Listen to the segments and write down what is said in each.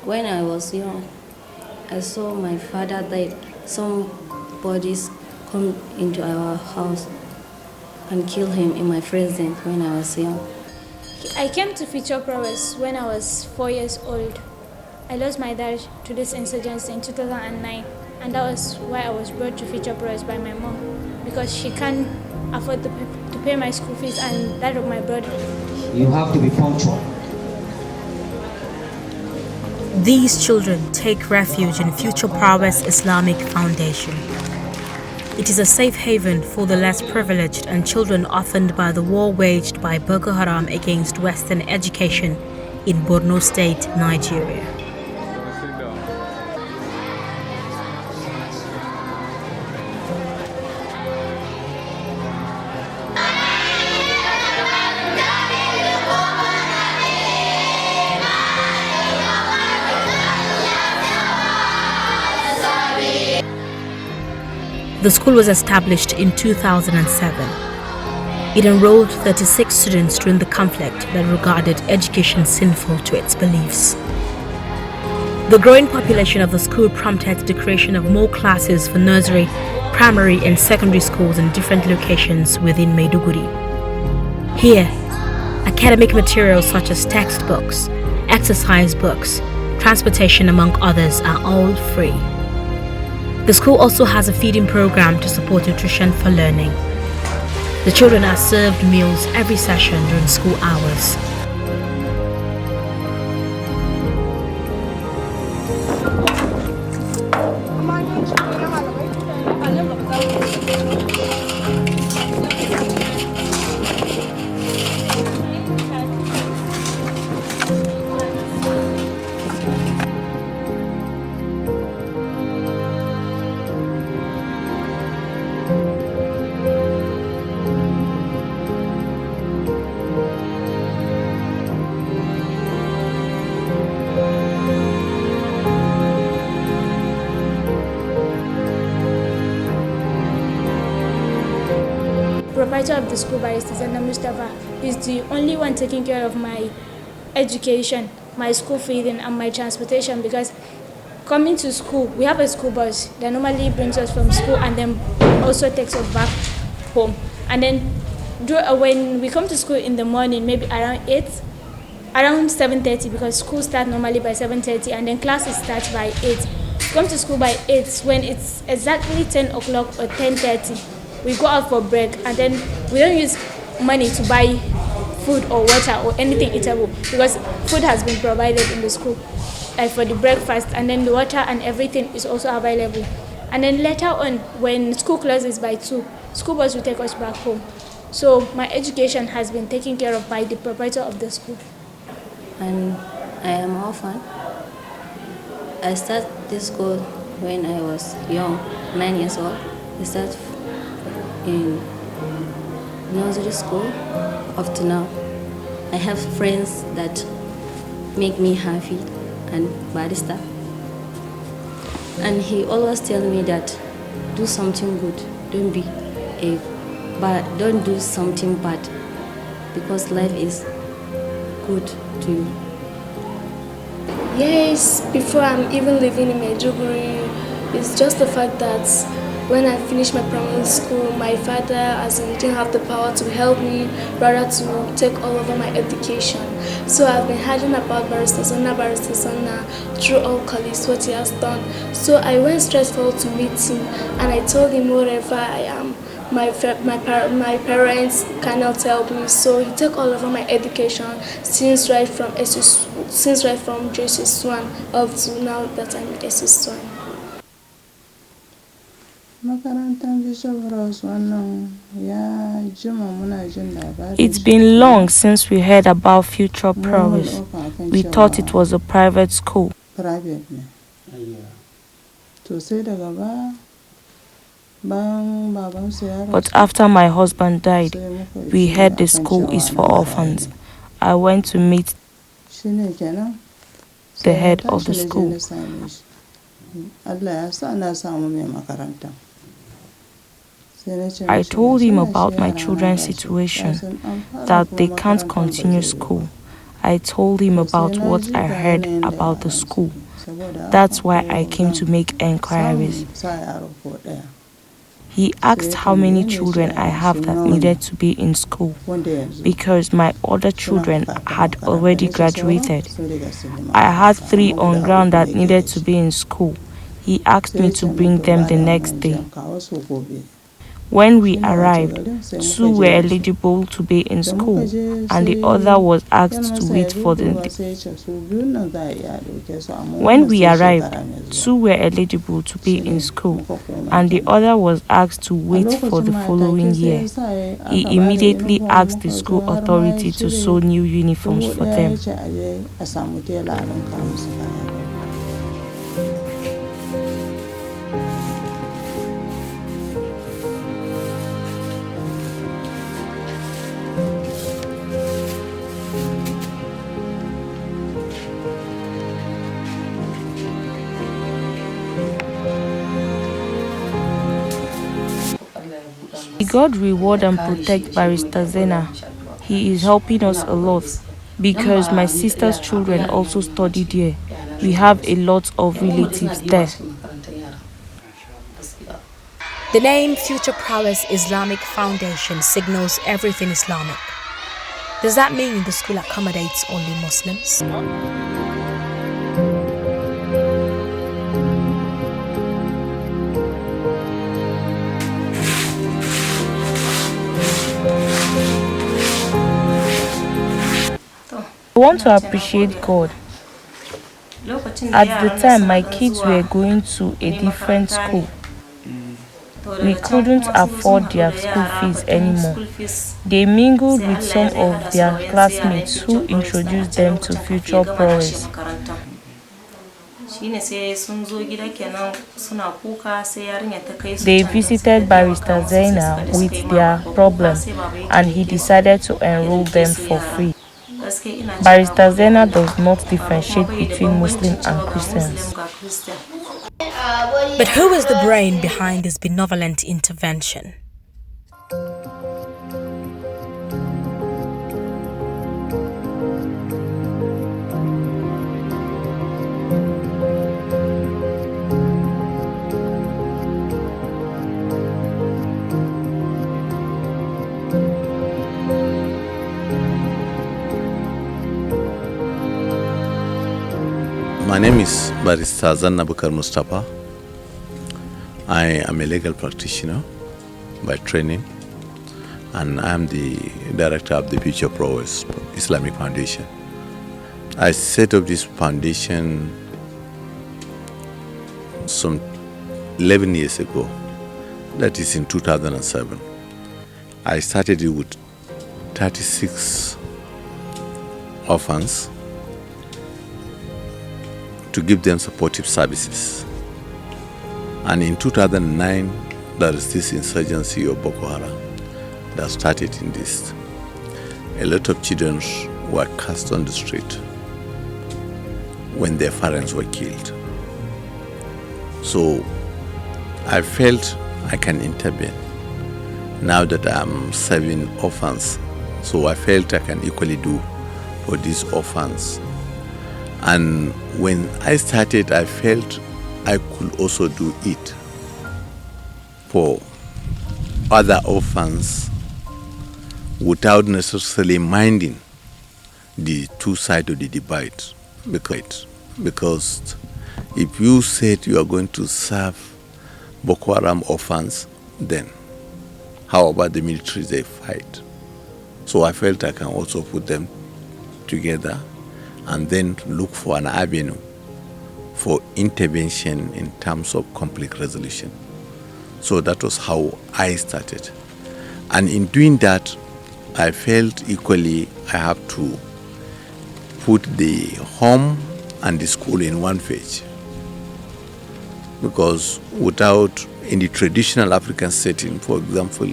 When I was young, I saw my father died. Some bodies come into our house and kill him in my presence when I was young. I came to feature prowess when I was 4 years old. I lost my dad to this insurgency in 2009, and that was why I was brought to feature prowess by my mom, because she can't afford to pay my school fees and that of my brother. You have to be punctual. These children take refuge in Future Prowess Islamic Foundation. It is a safe haven for the less privileged and children orphaned by the war waged by Boko Haram against Western education in Borno State, Nigeria. The school was established in 2007. It enrolled 36 students during the conflict that regarded education sinful to its beliefs. The growing population of the school prompted the creation of more classes for nursery, primary and secondary schools in different locations within Maiduguri. Here, academic materials such as textbooks, exercise books, transportation among others are all free. The school also has a feeding program to support nutrition for learning. The children are served meals every session during school hours. Proprietor of the school, Barrister Zana Mustafa, is the only one taking care of my education, my school feeding, and my transportation, because coming to school, we have a school bus that normally brings us from school and then also takes us back home. And then when we come to school in the morning, maybe around 7:30, because school starts normally by 7:30 and then classes start by 8. We come to school by 8 when it's exactly 10 o'clock or 10:30. We go out for break, and then we don't use money to buy food or water or anything eatable, because food has been provided in the school for the breakfast, and then the water and everything is also available. And then later on, when school closes by 2, school bus will take us back home. So my education has been taken care of by the proprietor of the school. And I am orphan. I started this school when I was young, 9 years old. I started in nursery school up to now. I have friends that make me happy and barista. And he always tell me that do something good, don't do something bad, because life is good to you. Yes, before I'm even living in Maiduguri, it's just the fact that when I finished my primary school, my father didn't have the power to help me, rather to take all over my education. So I've been hearing about Barrister Zana through all colleagues, what he has done. So I went straight forward to meet him, and I told him wherever I am, my parents cannot help me. So he took all over my education since right from JSS1 up to now that I'm in SS1. It's been long since we heard about Future Prowess. We thought it was a private school. But after my husband died, we heard the school is for orphans. I went to meet the head of the school. I told him about my children's situation, that they can't continue school, I told him about what I heard about the school. That's why I came to make enquiries. He asked how many children I have that needed to be in school, because my other children had already graduated. I had 3 on ground that needed to be in school. He asked me to bring them the next day. When we arrived, 2 were eligible to be in school, and the other was asked to wait for the... When we arrived, 2 were eligible to be in school, and the other was asked to wait for the following year. He immediately asked the school authority to sew new uniforms for them. God reward and protect Barrister Zena. He is helping us a lot, because my sister's children also study there. We have a lot of relatives there. The name Future Prowess Islamic Foundation signals everything Islamic. Does that mean the school accommodates only Muslims? I want to appreciate God. At the time, my kids were going to a different school. We couldn't afford their school fees anymore. They mingled with some of their classmates who introduced them to Future Prowess. They visited Barrister Zaina with their problem, and he decided to enroll them for free. Barrister Zena does not differentiate between Muslim and Christians. But who is the brain behind this benevolent intervention? My name is Barrister Zanna Bukar Mustafa. I am a legal practitioner by training, and I am the director of the Future Prowess Islamic Foundation. I set up this foundation some 11 years ago, that is in 2007. I started it with 36 orphans to give them supportive services. And in 2009, there is this insurgency of Boko Haram that started in this. A lot of children were cast on the street when their parents were killed. So I felt I can intervene now that I'm serving orphans. So I felt I can equally do for these orphans. And when I started, I felt I could also do it for other orphans without necessarily minding the two sides of the debate. Because if you said you are going to serve Boko Haram orphans, then how about the military they fight? So I felt I can also put them together and then look for an avenue for intervention in terms of conflict resolution. So that was how I started. And in doing that, I felt equally I have to put the home and the school in one page. Because without, in the traditional African setting, for example,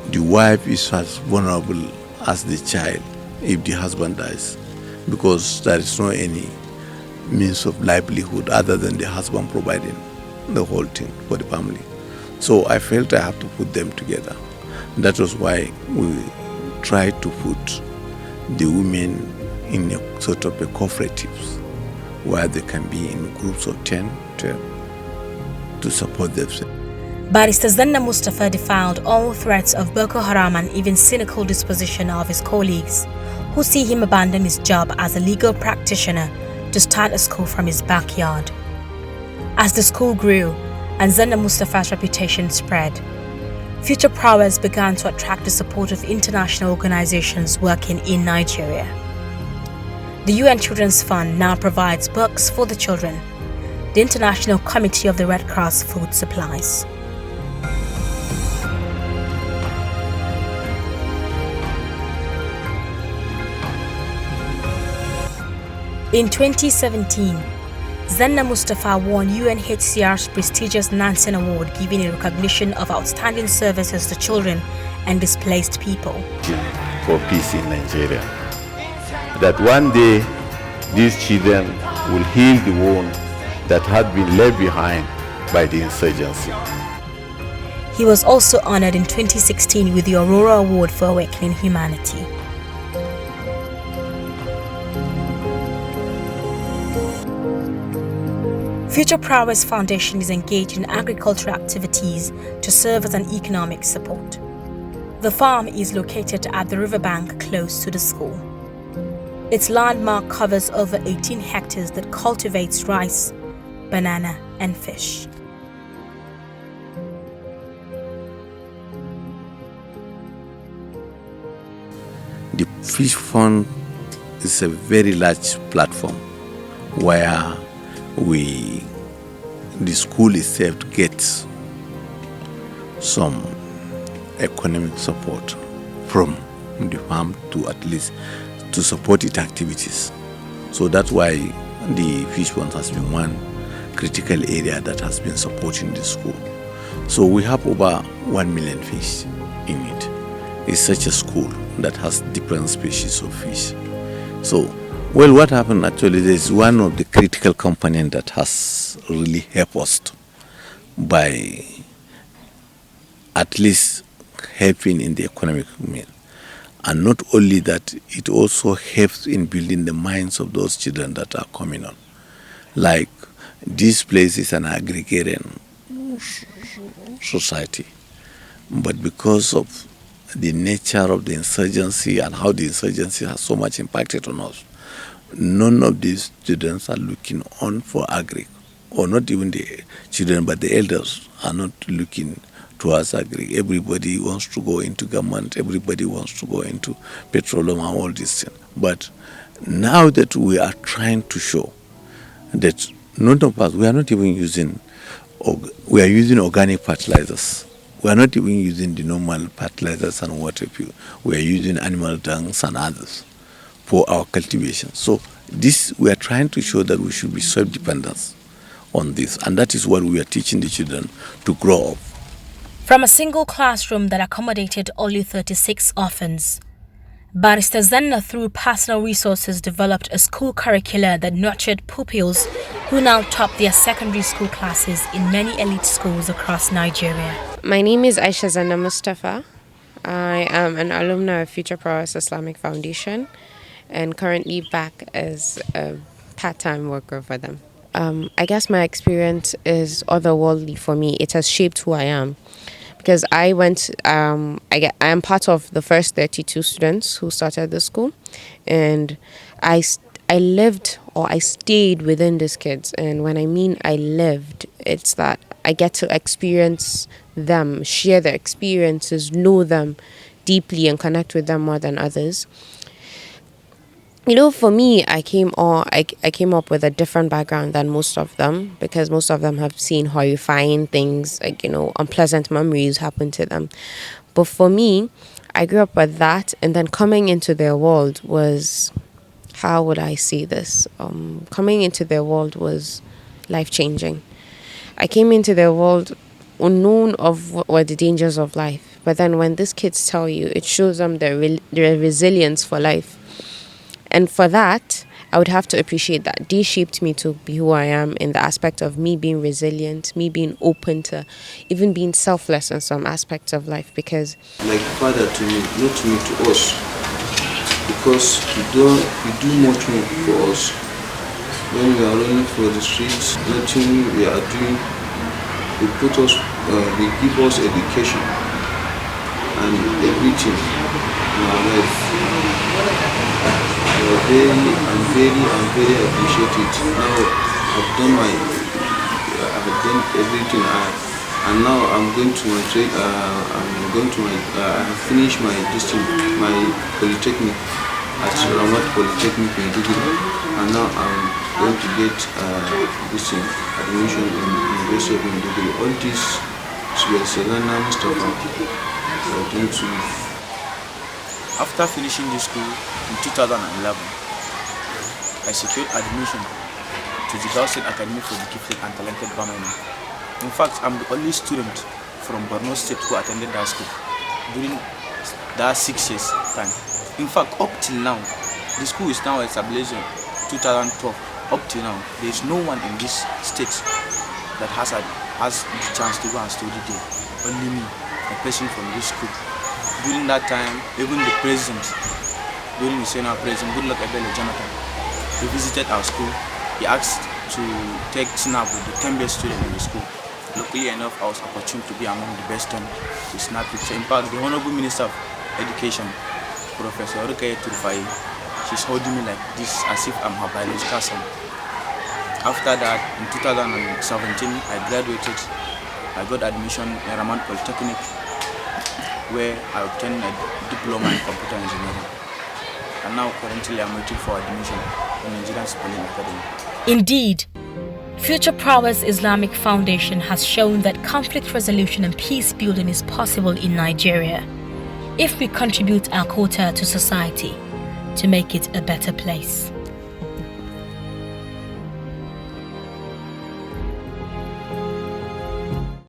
the wife is as vulnerable as the child if the husband dies, because there is no any means of livelihood other than the husband providing the whole thing for the family. So I felt I have to put them together. That was why we tried to put the women in a sort of a cooperatives where they can be in groups of 10 to support themselves. Barrister Zanna Mustafa defied all threats of Boko Haram and even cynical disposition of his colleagues, who see him abandon his job as a legal practitioner to start a school from his backyard. As the school grew and Zanna Mustafa's reputation spread, Future Prowess began to attract the support of international organizations working in Nigeria. The UN Children's Fund now provides books for the children. The International Committee of the Red Cross food supplies. In 2017, Zanna Mustafa won UNHCR's prestigious Nansen Award, giving a recognition of outstanding services to children and displaced people. For peace in Nigeria. That one day these children will heal the wound that had been left behind by the insurgency. He was also honored in 2016 with the Aurora Award for Awakening Humanity. Future Prowess Foundation is engaged in agricultural activities to serve as an economic support. The farm is located at the riverbank close to the school. Its landmark covers over 18 hectares that cultivates rice, banana, and fish. The Fish Fund is a very large platform where the school itself gets some economic support from the farm to at least to support its activities. So that's why the Fish Fund has been one critical area that has been supporting the school. So we have over 1 million fish in it. It's such a school that has different species of fish. So, well, what happened actually is one of the critical components that has really helped us by at least helping in the economic meal. And not only that, it also helps in building the minds of those children that are coming on. Like, this place is an agrarian society, but because of the nature of the insurgency and how the insurgency has so much impacted on us, none of these students are looking on for agri, or not even the children, but the elders are not looking towards agri. Everybody wants to go into government, everybody wants to go into petroleum and all these things. But now that we are trying to show that none of us, we are not even using, we are using organic fertilizers. We are not even using the normal fertilizers and water fuel. We are using animal dungs and others for our cultivation. So this, we are trying to show that we should be self-dependent on this. And that is what we are teaching the children to grow up. From a single classroom that accommodated only 36 orphans, Barrister Zanna, through personal resources, developed a school curricula that nurtured pupils who now top their secondary school classes in many elite schools across Nigeria. My name is Aisha Zanna Mustafa. I am an alumna of Future Prowess Islamic Foundation and currently back as a part-time worker for them. I guess my experience is otherworldly for me. It has shaped who I am. Because I am part of the first 32 students who started the school, and I lived, or I stayed within these kids. And when I mean I lived, it's that I get to experience them, share their experiences, know them deeply and connect with them more than others. You know, for me, I came up with a different background than most of them, because most of them have seen horrifying things, like, you know, unpleasant memories happen to them. But for me, I grew up with that, and then coming into their world was, how would I say this? Coming into their world was life-changing. I came into their world unknown of what were the dangers of life. But then when these kids tell you, it shows them their resilience for life. And for that, I would have to appreciate that they shaped me to be who I am, in the aspect of me being resilient, me being open to even being selfless in some aspects of life. Because, like father to me, not to me, to us, because he do much more for us. When we are running for the streets, nothing we are doing, they give us education and everything in our life. I'm very appreciative. Now I've done everything, and now I'm going to my trade. I have finished my polytechnic at Ramat Polytechnic Maiduguri, and now I'm going to get admission in University of Maiduguri. All this is Selana Mustafa. After finishing this school in 2011, I secured admission to the Girls State Academy for the Gifted and Talented Bamana. In fact, I'm the only student from Borno State who attended that school during that 6 years time. In fact, up till now, the school is now established in 2012. Up till now, there is no one in this state that has the chance to go and study there. Only me, a person from this school. During that time, even the president, during the Senate president, Goodluck Ebele Jonathan, he visited our school. He asked to take snap with the 10 best students in the school. Luckily enough, I was opportune to be among the best 10 to snap picture. In fact, the Honorable Minister of Education, Professor Rukaya Turfai, she's holding me like this as if I'm her biological son. After that, in 2017, I graduated. I got admission in Ramat Polytechnic, where I obtained a diploma in computer engineering. And now currently I'm waiting for admission in Nigerian Spelling Academy. Indeed, Future Prowess Islamic Foundation has shown that conflict resolution and peace building is possible in Nigeria if we contribute our quota to society to make it a better place.